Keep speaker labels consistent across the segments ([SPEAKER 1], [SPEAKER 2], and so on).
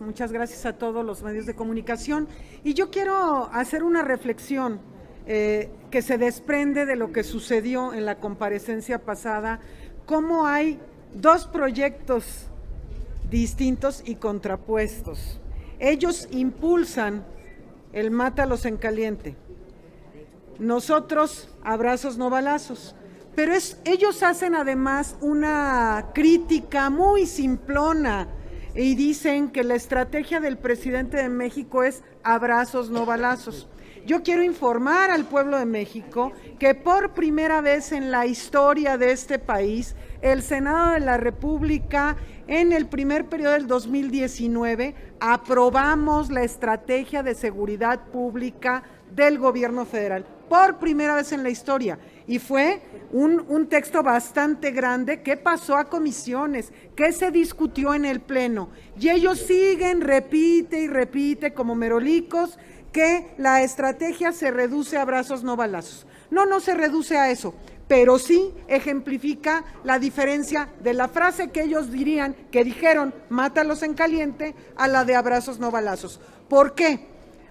[SPEAKER 1] muchas gracias a todos los medios de comunicación. Y yo quiero hacer una reflexión que se desprende de lo que sucedió en la comparecencia pasada, cómo hay dos proyectos distintos y contrapuestos. Ellos impulsan el mátalos en caliente, nosotros abrazos no balazos, pero ellos hacen además una crítica muy simplona y dicen que la estrategia del presidente de México es abrazos no balazos. Yo quiero informar al pueblo de México que por primera vez en la historia de este país, el Senado de la República, en el primer periodo del 2019, aprobamos la estrategia de seguridad pública del gobierno federal, por primera vez en la historia, y fue un texto bastante grande que pasó a comisiones, que se discutió en el pleno, y ellos siguen, repite y repite como merolicos, que la estrategia se reduce a abrazos no balazos. No se reduce a eso, pero sí ejemplifica la diferencia de la frase que ellos dijeron, mátalos en caliente, a la de abrazos no balazos. ¿Por qué?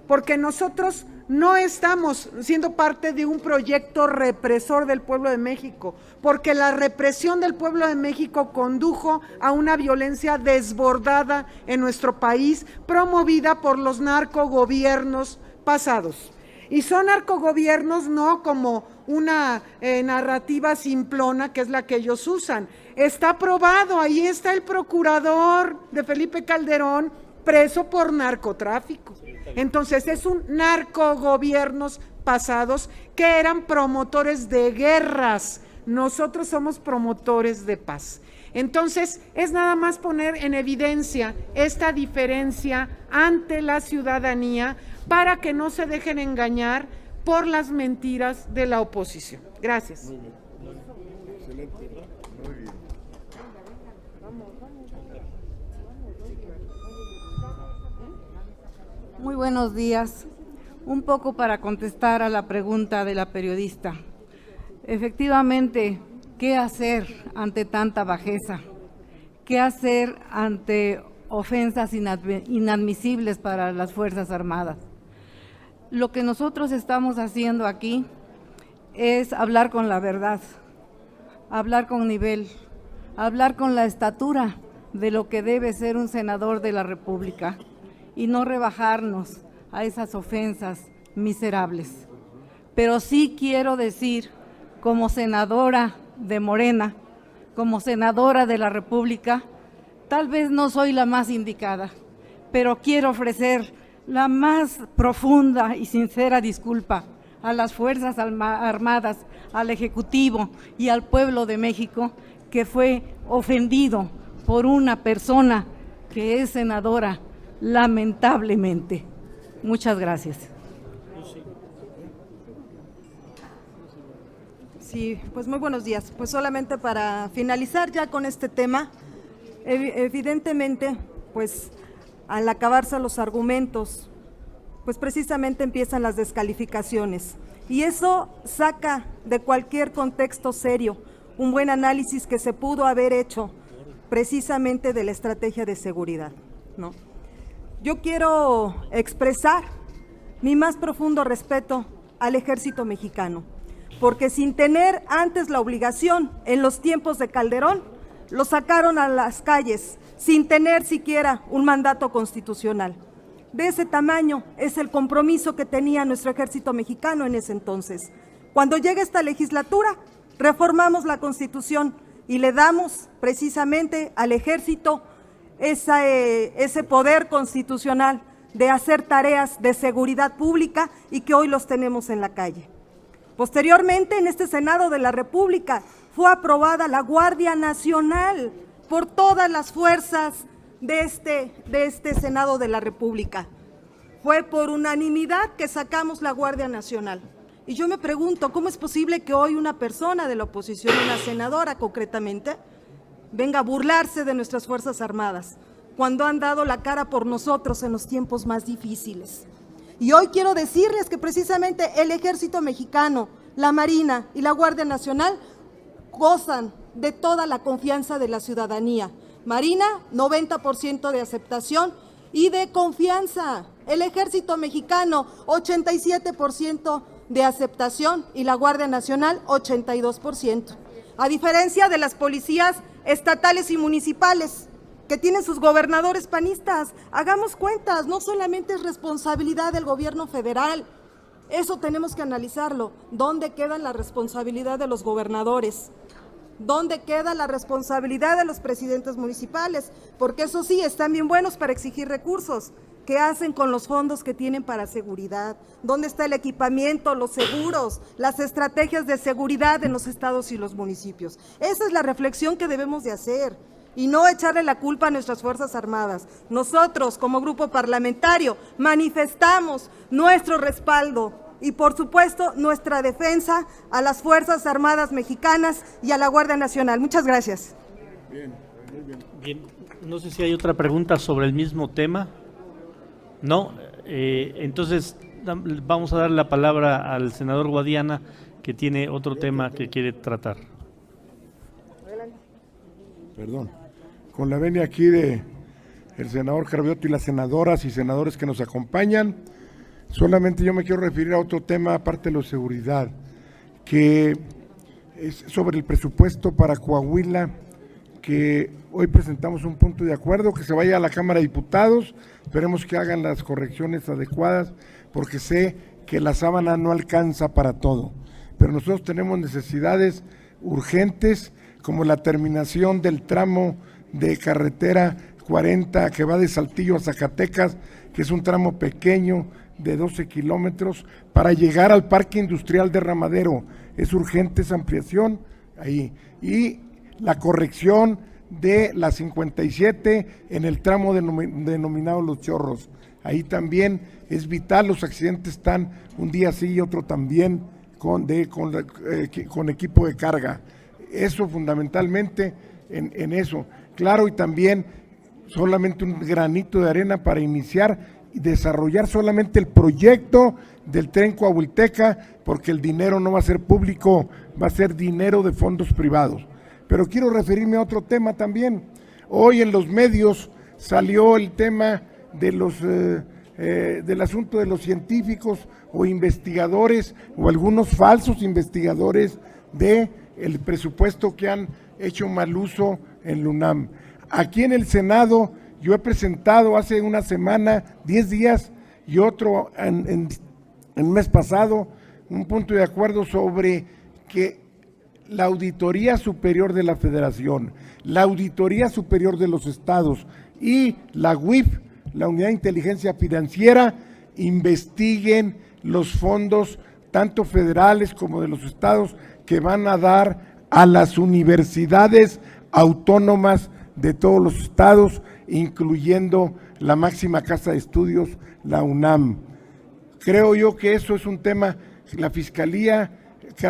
[SPEAKER 1] Porque nosotros no estamos siendo parte de un proyecto represor del pueblo de México, porque la represión del pueblo de México condujo a una violencia desbordada en nuestro país, promovida por los narcogobiernos pasados. Y son narcogobiernos no como una narrativa simplona que es la que ellos usan. Está probado, ahí está el procurador de Felipe Calderón preso por narcotráfico. Entonces es un narcogobiernos pasados que eran promotores de guerras. Nosotros somos promotores de paz. Entonces es nada más poner en evidencia esta diferencia ante la ciudadanía para que no se dejen engañar por las mentiras de la oposición. Gracias.
[SPEAKER 2] Muy bien. Excelente. Muy bien.
[SPEAKER 3] Muy buenos días. Un poco para contestar a la pregunta de la periodista. Efectivamente, ¿qué hacer ante tanta bajeza? ¿Qué hacer ante ofensas inadmisibles para las Fuerzas Armadas? Lo que nosotros estamos haciendo aquí es hablar con la verdad, hablar con nivel, hablar con la estatura de lo que debe ser un senador de la República y no rebajarnos a esas ofensas miserables. Pero sí quiero decir, como senadora de Morena, como senadora de la República, tal vez no soy la más indicada, pero quiero ofrecer la más profunda y sincera disculpa a las Fuerzas Armadas, al Ejecutivo y al pueblo de México que fue ofendido por una persona que es senadora, lamentablemente. Muchas gracias.
[SPEAKER 4] Sí, pues muy buenos días. Pues solamente para finalizar ya con este tema, evidentemente, pues al acabarse los argumentos, pues precisamente empiezan las descalificaciones. Y eso saca de cualquier contexto serio un buen análisis que se pudo haber hecho precisamente de la estrategia de seguridad, ¿no? Yo quiero expresar mi más profundo respeto al Ejército Mexicano, porque sin tener antes la obligación, en los tiempos de Calderón, lo sacaron a las calles sin tener siquiera un mandato constitucional. De ese tamaño es el compromiso que tenía nuestro Ejército Mexicano en ese entonces. Cuando llega esta legislatura, reformamos la Constitución y le damos precisamente al Ejército ese poder constitucional de hacer tareas de seguridad pública y que hoy los tenemos en la calle. Posteriormente, en este Senado de la República, fue aprobada la Guardia Nacional por todas las fuerzas de este Senado de la República. Fue por unanimidad que sacamos la Guardia Nacional. Y yo me pregunto, ¿cómo es posible que hoy una persona de la oposición, una senadora concretamente, venga a burlarse de nuestras Fuerzas Armadas, cuando han dado la cara por nosotros en los tiempos más difíciles? Y hoy quiero decirles que precisamente el Ejército Mexicano, la Marina y la Guardia Nacional gozan de toda la confianza de la ciudadanía. Marina, 90% de aceptación, y de confianza. El Ejército Mexicano, 87% de aceptación, y la Guardia Nacional, 82%. A diferencia de las policías estatales y municipales, que tienen sus gobernadores panistas. Hagamos cuentas, no solamente es responsabilidad del gobierno federal, eso tenemos que analizarlo. ¿Dónde queda la responsabilidad de los gobernadores? ¿Dónde queda la responsabilidad de los presidentes municipales? Porque eso sí, están bien buenos para exigir recursos. ¿Qué hacen con los fondos que tienen para seguridad? ¿Dónde está el equipamiento, los seguros, las estrategias de seguridad en los estados y los municipios? Esa es la reflexión que debemos de hacer y no echarle la culpa a nuestras Fuerzas Armadas. Nosotros, como grupo parlamentario, manifestamos nuestro respaldo y, por supuesto, nuestra defensa a las Fuerzas Armadas mexicanas y a la Guardia Nacional. Muchas gracias.
[SPEAKER 5] Bien, no sé si hay otra pregunta sobre el mismo tema. No, entonces vamos a dar la palabra al senador Guadiana, que tiene otro tema que quiere tratar.
[SPEAKER 2] Perdón. Con la venia aquí de el senador Cravioto y las senadoras y senadores que nos acompañan, solamente yo me quiero referir a otro tema aparte de la seguridad, que es sobre el presupuesto para Coahuila, que hoy presentamos un punto de acuerdo, que se vaya a la Cámara de Diputados, esperemos que hagan las correcciones adecuadas, porque sé que la sábana no alcanza para todo, pero nosotros tenemos necesidades urgentes, como la terminación del tramo de carretera 40 que va de Saltillo a Zacatecas, que es un tramo pequeño de 12 kilómetros, para llegar al Parque Industrial de Ramadero. Es urgente esa ampliación ahí. Y la corrección de la 57 en el tramo denominado Los Chorros. Ahí también es vital, los accidentes están un día sí y otro también con equipo de carga. Eso fundamentalmente en eso. Claro, y también solamente un granito de arena para iniciar y desarrollar solamente el proyecto del tren Coahuilteca, porque el dinero no va a ser público, va a ser dinero de fondos privados. Pero quiero referirme a otro tema también. Hoy en los medios salió el tema de del asunto de los científicos o investigadores o algunos falsos investigadores de el presupuesto que han hecho mal uso en la UNAM. Aquí en el Senado yo he presentado hace una semana, 10 días, y otro en el mes pasado, un punto de acuerdo sobre que la Auditoría Superior de la Federación, la Auditoría Superior de los Estados y la UIF, la Unidad de Inteligencia Financiera, investiguen los fondos tanto federales como de los estados que van a dar a las universidades autónomas de todos los estados, incluyendo la máxima casa de estudios, la UNAM. Creo yo que eso es un tema, la Fiscalía,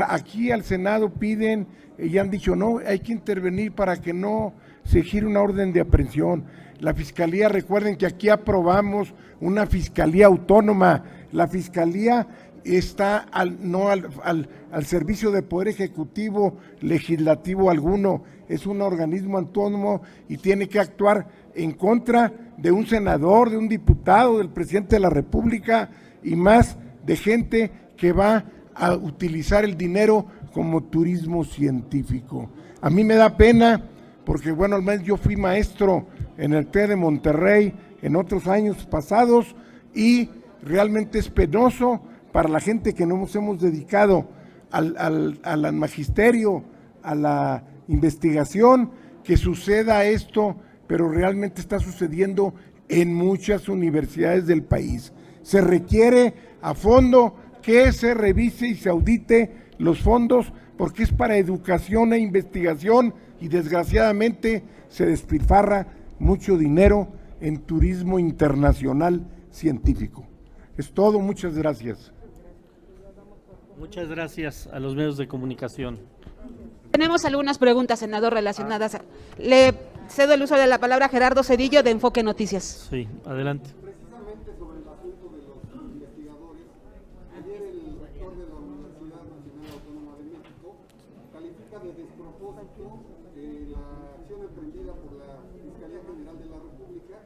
[SPEAKER 2] aquí al Senado piden, y han dicho no, hay que intervenir para que no se gire una orden de aprehensión. La Fiscalía, recuerden que aquí aprobamos una Fiscalía autónoma, la Fiscalía está al servicio de Poder Ejecutivo, Legislativo alguno, es un organismo autónomo y tiene que actuar en contra de un senador, de un diputado, del presidente de la República y más de gente que va a utilizar el dinero como turismo científico. A mí me da pena porque, bueno, al menos yo fui maestro en el TEC de Monterrey en otros años pasados y realmente es penoso para la gente que nos hemos dedicado al magisterio, a la investigación, que suceda esto, pero realmente está sucediendo en muchas universidades del país. Se requiere a fondo que se revise y se audite los fondos, porque es para educación e investigación y desgraciadamente se despilfarra mucho dinero en turismo internacional científico. Es todo, muchas gracias.
[SPEAKER 5] Muchas gracias a los medios de comunicación.
[SPEAKER 6] Tenemos algunas preguntas, senador, relacionadas. Le cedo el uso de la palabra a Gerardo Cedillo, de Enfoque Noticias.
[SPEAKER 5] Sí, adelante.
[SPEAKER 7] Precisamente sobre el asunto de los investigadores, ayer el rector de la Universidad Nacional Autónoma de México califica de despropósito la acción emprendida por la Fiscalía General de la República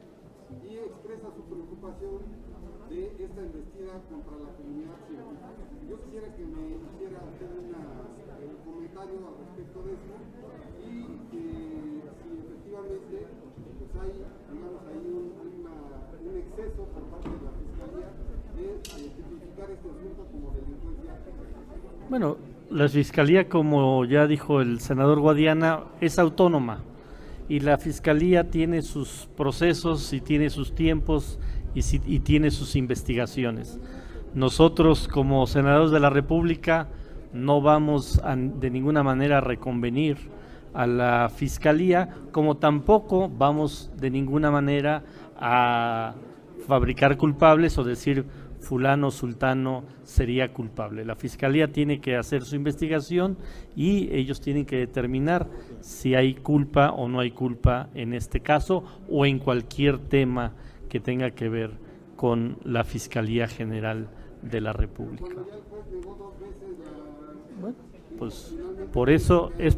[SPEAKER 7] y expresa su preocupación de esta embestida contra la comunidad científica. Yo quisiera que me hiciera usted un comentario al respecto de esto y si efectivamente pues hay, digamos, ahí un exceso por parte de la Fiscalía de tipificar este asunto como delincuencia.
[SPEAKER 5] Bueno, la Fiscalía, como ya dijo el senador Guadiana, es autónoma y la Fiscalía tiene sus procesos y tiene sus tiempos y tiene sus investigaciones. Nosotros, como senadores de la República, no vamos de ninguna manera a reconvenir a la Fiscalía, como tampoco vamos de ninguna manera a fabricar culpables o decir fulano, sultano sería culpable. La Fiscalía tiene que hacer su investigación y ellos tienen que determinar si hay culpa o no hay culpa en este caso o en cualquier tema que tenga que ver con la Fiscalía General de la República. Bueno, pues por eso es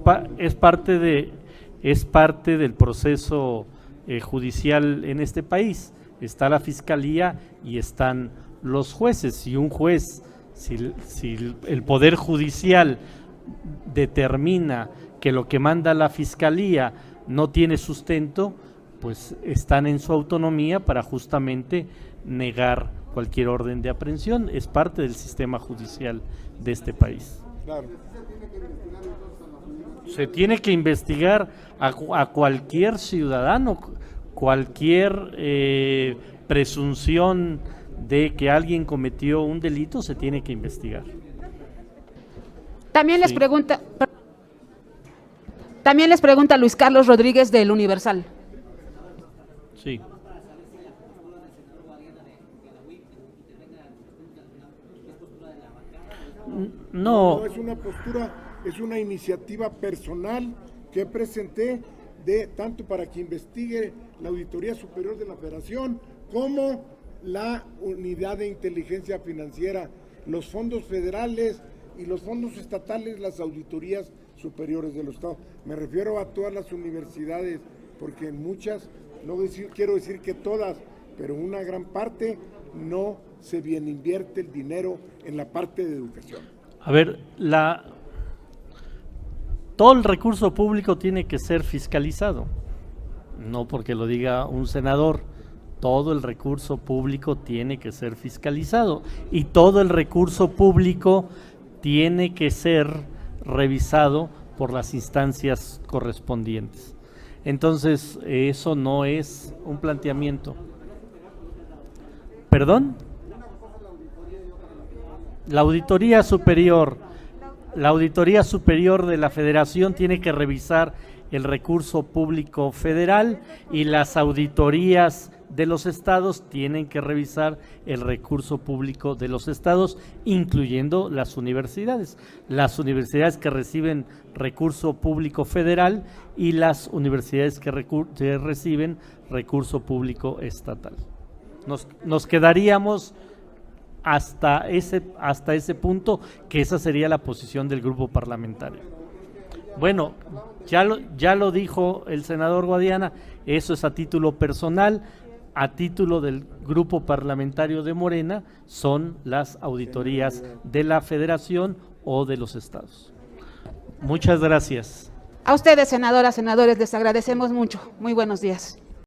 [SPEAKER 5] parte del proceso judicial en este país. Está la Fiscalía y están los jueces. Si un juez, si el Poder Judicial determina que lo que manda la Fiscalía no tiene sustento, pues están en su autonomía para justamente negar cualquier orden de aprehensión. Es parte del sistema judicial de este país.
[SPEAKER 2] Claro.
[SPEAKER 5] Se tiene que investigar a cualquier ciudadano, cualquier presunción de que alguien cometió un delito se tiene que investigar.
[SPEAKER 6] También les pregunta Luis Carlos Rodríguez del Universal.
[SPEAKER 5] Sí. No,
[SPEAKER 2] es una postura, es una iniciativa personal que presenté tanto para que investigue la Auditoría Superior de la Federación como la Unidad de Inteligencia Financiera, los fondos federales y los fondos estatales, las auditorías superiores de los estados. Me refiero a todas las universidades, porque en muchas, quiero decir que todas, pero una gran parte no se bien invierte el dinero en la parte de educación.
[SPEAKER 5] A ver, todo el recurso público tiene que ser fiscalizado, no porque lo diga un senador. Todo el recurso público tiene que ser fiscalizado y todo el recurso público tiene que ser revisado por las instancias correspondientes. Entonces, eso no es un planteamiento. ¿Perdón? La Auditoría Superior de la Federación tiene que revisar el recurso público federal y las auditorías de los estados tienen que revisar el recurso público de los estados, incluyendo las universidades que reciben recurso público federal y las universidades que reciben recurso público estatal. Nos quedaríamos hasta ese punto, que esa sería la posición del grupo parlamentario. Bueno, ya lo dijo el senador Guadiana, eso es a título personal. A título del grupo parlamentario de Morena son las auditorías de la Federación o de los estados. Muchas gracias.
[SPEAKER 6] A ustedes, senadoras, senadores, les agradecemos mucho. Muy buenos días.